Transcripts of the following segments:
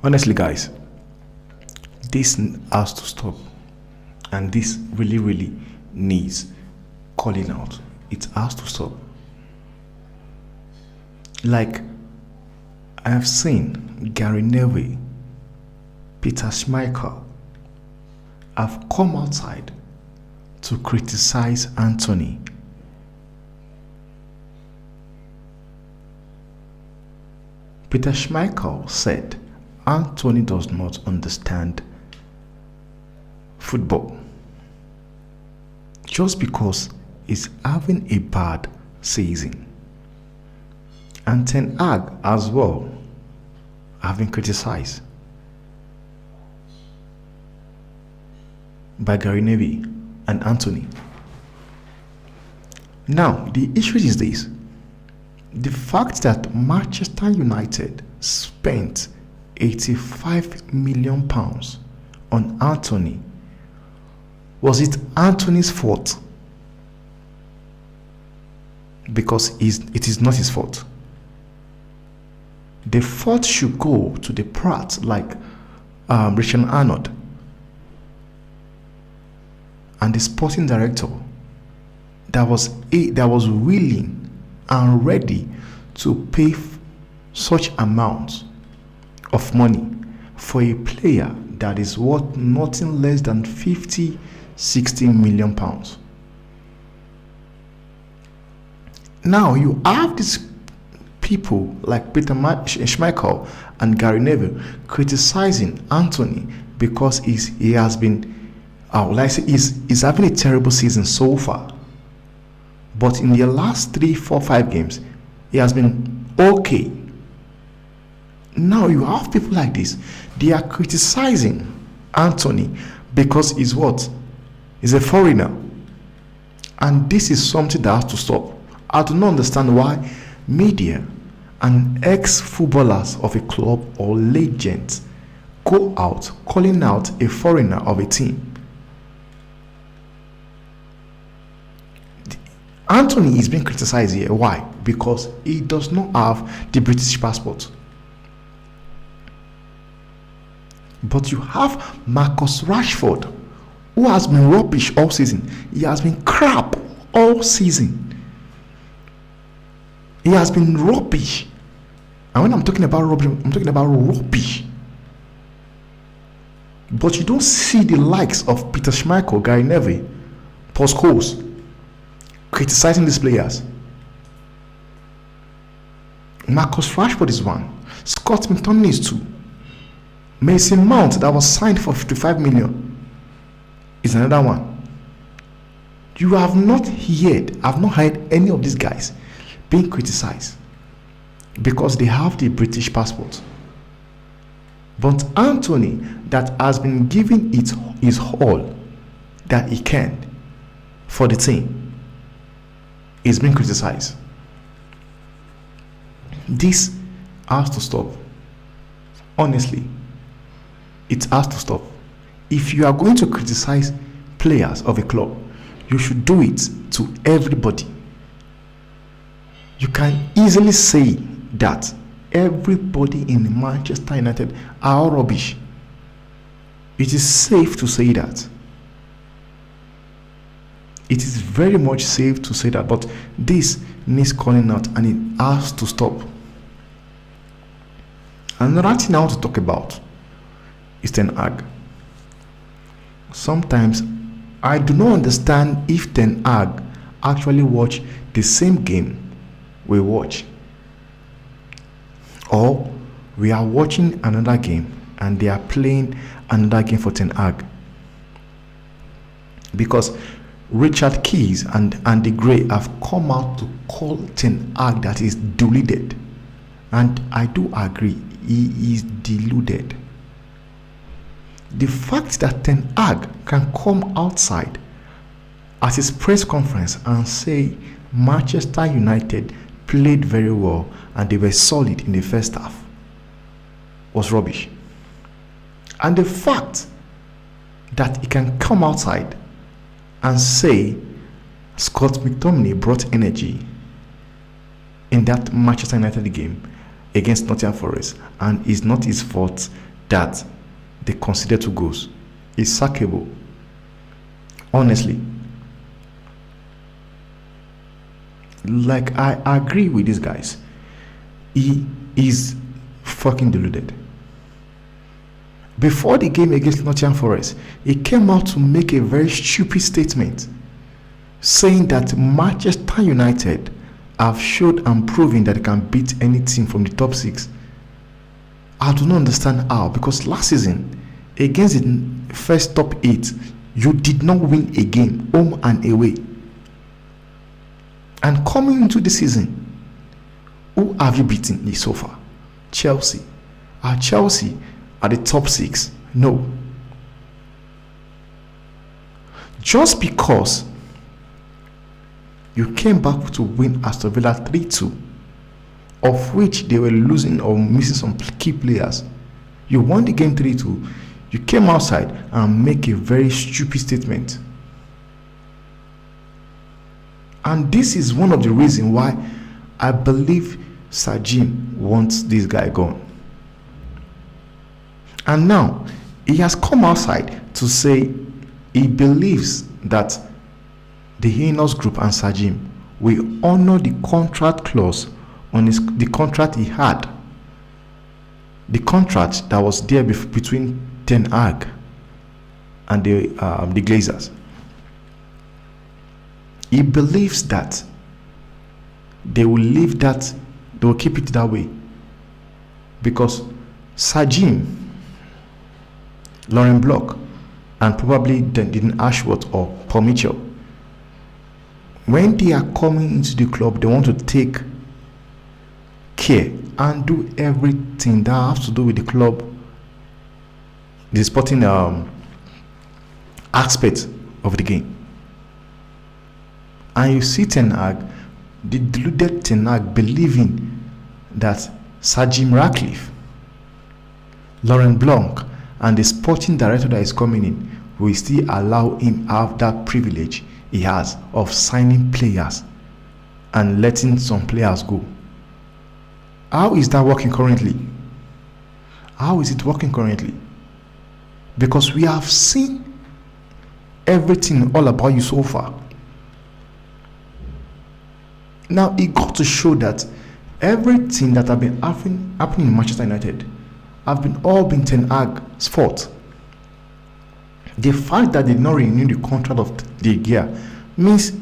Honestly, guys, this has to stop, and this really needs calling out. It has to stop. Like, I have seen Gary Neville, Peter Schmeichel have come outside to criticize Anthony. Peter Schmeichel said Anthony does not understand football just because he's having a bad season. And Ten Hag as well have been criticized by Gary Neville and Anthony. Now, the issue is this: the fact that Manchester United spent £85 million on Anthony, was it Anthony's fault? Because it is not his fault. The fault should go to the Pratt, like Richard Arnold and the sporting director that was willing and ready to pay such amounts of money for a player that is worth nothing less than 50-60 million pounds. Now you have these people like Peter Schmeichel and Gary Neville criticizing Anthony because he has been he's having a terrible season so far, but in the last 3, 4, 5 games he has been okay. Now you have people like this, they are criticizing Anthony because he's what? He's a foreigner. And this is something that has to stop. I do not understand why media and ex-footballers of a club or legends go out calling out a foreigner of a team. Anthony is being criticized here. Why? Because he does not have the British passport. But you have Marcus Rashford, who has been rubbish all season. He has been crap all season. He has been rubbish. And when I'm talking about rubbish, I'm talking about rubbish. But you don't see the likes of Peter Schmeichel, Gary Neville, Paul Scholes criticizing these players. Marcus Rashford is one. Scott McTominay is two. Mason Mount, that was signed for 55 million, is another one. You have not heard any of these guys being criticized because they have the British passport. But Anthony, that has been giving it his all that he can for the team, is being criticized. This has to stop. Honestly, it has to stop. If you are going to criticize players of a club, you should do it to everybody. You can easily say that everybody in Manchester United are rubbish. It is safe to say that. It is very much safe to say that, but this needs calling out and it has to stop. Another thing I want to talk about is Ten Hag. Sometimes I do not understand if Ten Hag actually watch the same game we watch, or we are watching another game and they are playing another game for Ten Hag. Because Richard Keys and Andy Gray have come out to call Ten Hag that is deluded, and I do agree, he is deluded. The fact that Ten Hag can come outside at his press conference and say Manchester United played very well and they were solid in the first half was rubbish. And the fact that he can come outside and say Scott McTominay brought energy in that Manchester United game against Nottingham Forest and it's not his fault that they consider 2 goals is sackable. Honestly, like, I agree with these guys. He is fucking deluded. Before the game against Nottingham Forest, he came out to make a very stupid statement saying that Manchester United have showed and proven that they can beat any team from the top 6. I do not understand how, because last season against the first top 8, you did not win a game, home and away. And coming into the season, who have you beaten so far? Chelsea. Are Chelsea at the top 6? No. Just because you came back to win Aston Villa 3-2, of which they were losing or missing some key players, you won the game 3-2, you came outside and make a very stupid statement. And this is one of the reasons why I believe Sir Jim wants this guy gone. And now he has come outside to say he believes that the Heinous Group and Sir Jim will honor the contract clause on the contract he had, the contract that was there between Ten Hag and the Glazers. He believes that they will leave that, they will keep it that way, because Sir Jim, Lauren Block, and probably Dean Ashworth or Paul Mitchell, when they are coming into the club, they want to take care and do everything that has to do with the club, the sporting aspect of the game. And you see Ten Hag, the deluded Ten Hag, believing that Sir Jim Ratcliffe, Laurent Blanc, and the sporting director that is coming in will still allow him have that privilege he has of signing players and letting some players go. How is that working currently? How is it working currently? Because we have seen everything all about you so far. Now it got to show that everything that have been happening in Manchester United have all been Ten Hag's fault. The fact that they did not renew the contract of the year means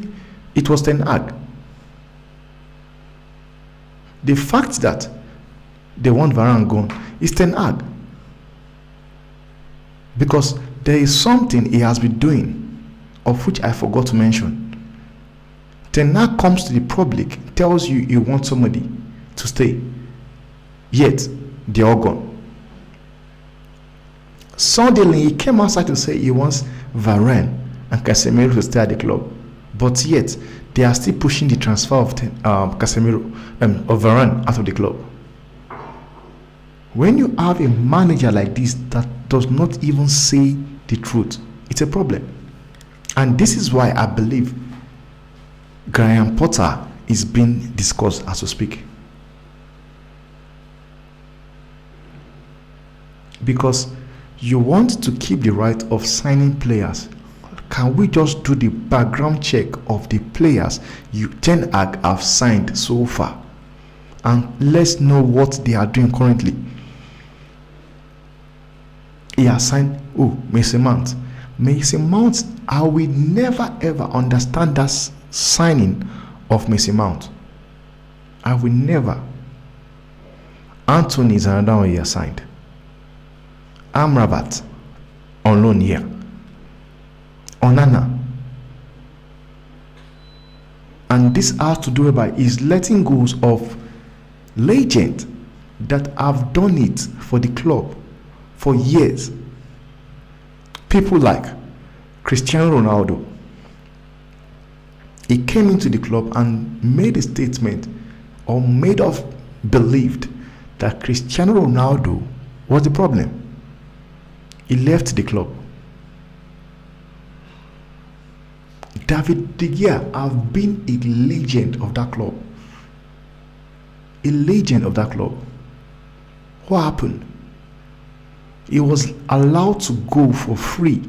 it was Ten Hag. The fact that they want Varane gone is Ten Hag, because there is something he has been doing, of which I forgot to mention. Ten Hag comes to the public, tells you he wants somebody to stay, yet they're all gone. Suddenly he came outside to say he wants Varane and Casemiro to stay at the club, but yet they are still pushing the transfer of of Varane out of the club. When you have a manager like this that does not even say the truth, it's a problem. And this is why I believe Graham Potter is being discussed as we speak. Because you want to keep the right of signing players. Can we just do the background check of the players Ten Hag have signed so far, and let's know what they are doing currently? He has signed Mason Mount. Mason Mount, I will never ever understand that signing of Mason Mount. I will never. Anthony is another one he has signed. Amrabat on loan here. Onana. And this has to do by is letting go of legends that have done it for the club for years. People like Cristiano Ronaldo. He came into the club and made a statement, or made us believed that Cristiano Ronaldo was the problem. He left the club. David De Gea have been a legend of that club. A legend of that club. What happened? he was allowed to go for free.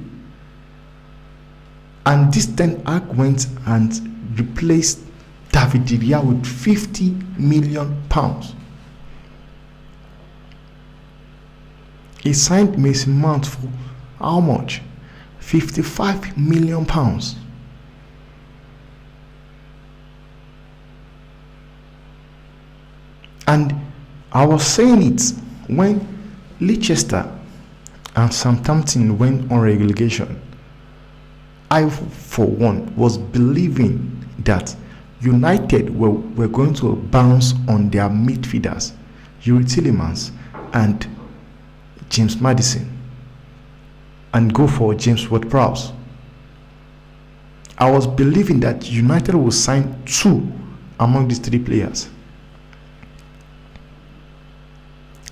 And this Ten Hag went and replaced David De Gea with £50 million. He signed Mason Mount for how much? £55 million. And I was saying it when Leicester and Southampton went on relegation. I, for one, was believing that United were going to bounce on their midfielders, Yuri Tillemans and James Maddison, and go for James Ward-Prowse. I was believing that United will sign two among these three players.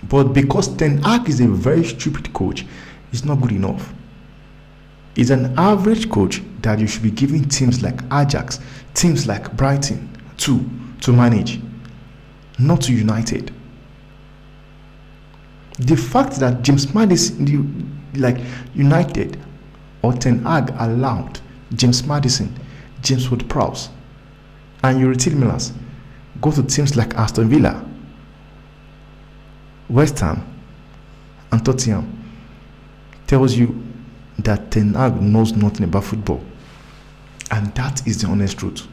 But because Ten Hag is a very stupid coach, it's not good enough. He's an average coach that you should be giving teams like Ajax, teams like Brighton to manage, not to United. The fact that James Maddison, like United or Ten Hag allowed James Maddison, James Ward-Prowse, and Yuri Tillemans go to teams like Aston Villa, West Ham, and Tottenham tells you that Ten Hag knows nothing about football, and that is the honest truth.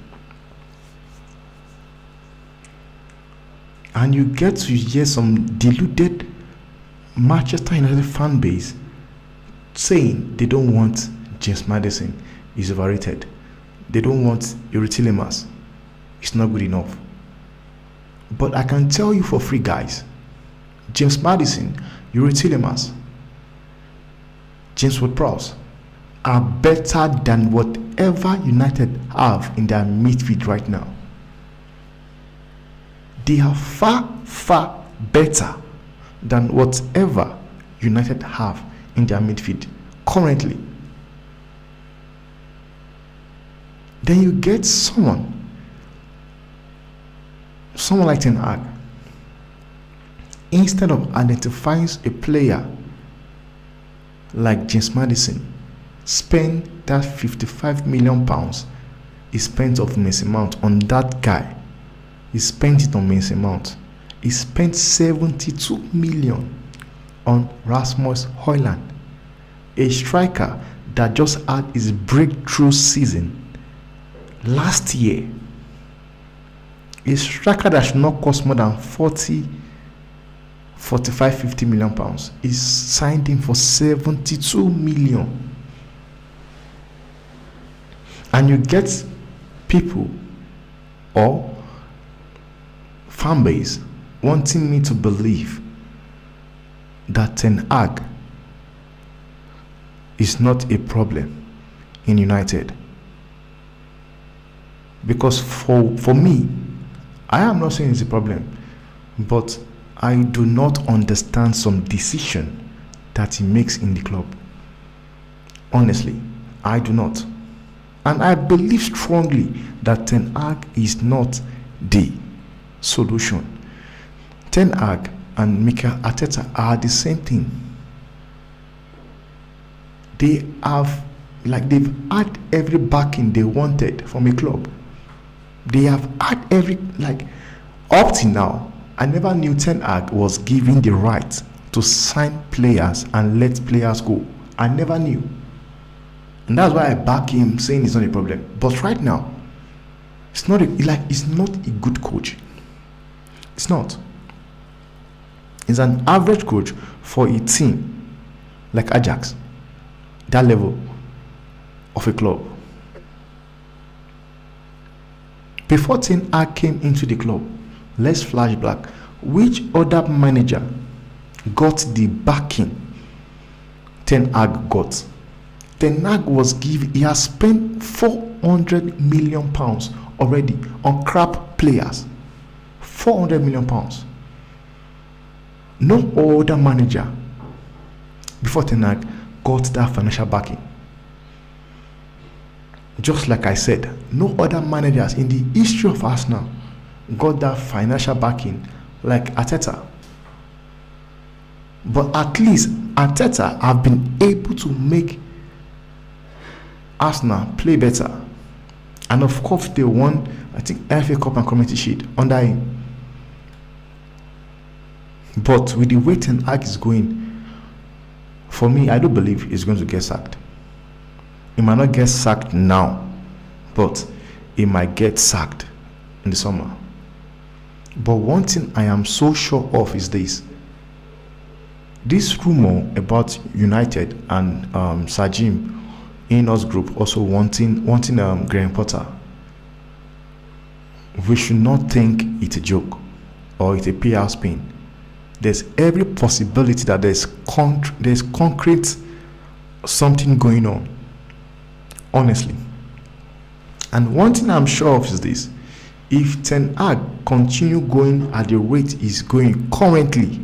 And you get to hear some deluded Manchester United fan base saying they don't want James Maddison, he's overrated. They don't want Yuri Tillemans, it's not good enough. But I can tell you for free, guys, James Maddison, Yuri Tillemans, James Ward-Prowse are better than whatever United have in their midfield right now. They are far, far better than whatever United have in their midfield currently. Then you get someone like Ten Hag. Instead of identifying a player like James Maddison, spend that £55 million he spent of Mason Mount on that guy. He spent it on Mason Mount. He spent 72 million on Rasmus Højlund, a striker that just had his breakthrough season last year. A striker that should not cost more than 50 million pounds. He signed him for 72 million. And you get people or fan base wanting me to believe that Ten Hag is not a problem in United. Because for me, I am not saying it's a problem, but I do not understand some decision that he makes in the club. Honestly, I do not. And I believe strongly that Ten Hag is not the solution. Ten Hag and Mikel Arteta are the same thing. They've had every backing they wanted from a club. They have had every, up till now, I never knew Ten Hag was given the right to sign players and let players go. I never knew. And that's why I back him saying it's not a problem. But right now, it's not a good coach. It's not. He's an average coach for a team like Ajax, that level of a club. Before Ten Hag came into the club, let's flash back. Which other manager got the backing Ten Hag got? Ten Hag he has spent 400 million pounds already on crap players. 400 million pounds. No other manager before Ten Hag got that financial backing. Just like I said, no other managers in the history of Arsenal got that financial backing like Arteta. But at least Arteta have been able to make Arsenal play better. And of course, they won, I think, FA Cup and Community Shield under him. But with the way Ten Hag is going, for me, I do believe he's going to get sacked. He might not get sacked now, but he might get sacked in the summer. But one thing I am so sure of is this rumor about United and Sir Jim Ineos Group also wanting Graham Potter. We should not think it's a joke or it's a PR spin. There's every possibility that there's concrete something going on, honestly. And one thing I'm sure of is this: if Ten Hag continue going at the rate he's going currently,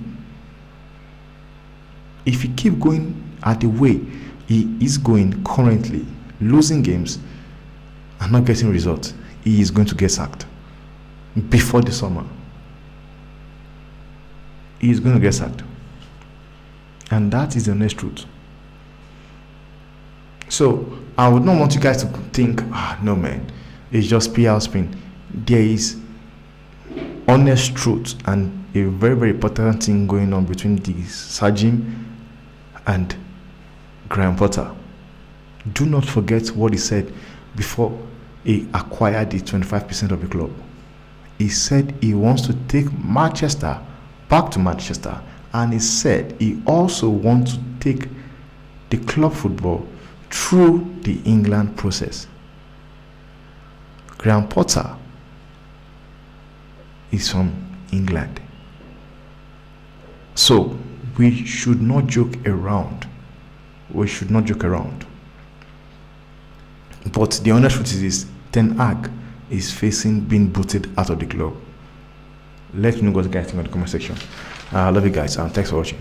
if he keep going at the way he is going currently, losing games and not getting results, he is going to get sacked before the summer. He is going to get sacked, and that is the honest truth. So I would not want you guys to think, no man, it's just PR spin. There is honest truth and a very, very important thing going on between the Sir Jim and Graham Potter. Do not forget what he said before he acquired the 25% of the club. He said he wants to take Manchester back to Manchester, and he said he also wants to take the club football through the England process. Graham Potter is from England. So we should not joke around. We should not joke around. But the honest truth is this: Ten Hag is facing being booted out of the club. Let me know what you guys think in the comment section. I love you guys, and thanks for watching.